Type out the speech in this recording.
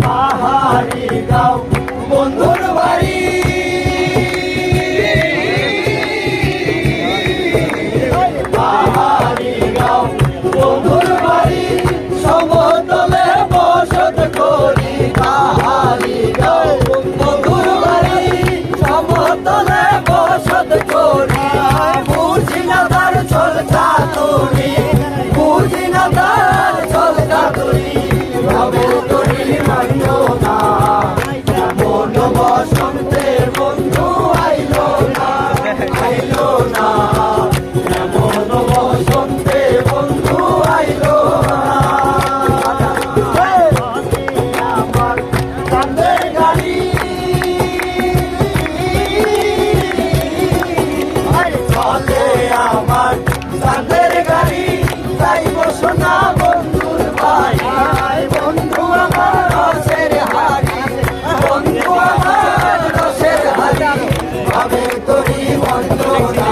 পাহাড়ি গাঁও বন্ধুর বাড়ি, পাহাড়ি গাঁও বন্ধুর বাড়ি, সমতলে বসত করি। পাহাড়ি গাঁও বন্ধুর বাড়ি, সমতলে বসত করি। বুঝি না তার চল চাতুরি, বুঝি না তার চল চাতুরি, ভাবে তরি মাইল না। এমন বসন্তের বন্ধু আইলো না, আইলো না। এমন বসন্তের বন্ধু আইলো না। আমার কান্দের গাড়ি, চলে আমার কান্দের গাড়ি, যাইব সোনা বন্ধুর বাড়ি। বন্ধু আমার রসের হাড়ি, বন্ধু আমার রসের হাড়ি, ভাবে তরি বন্ধু না।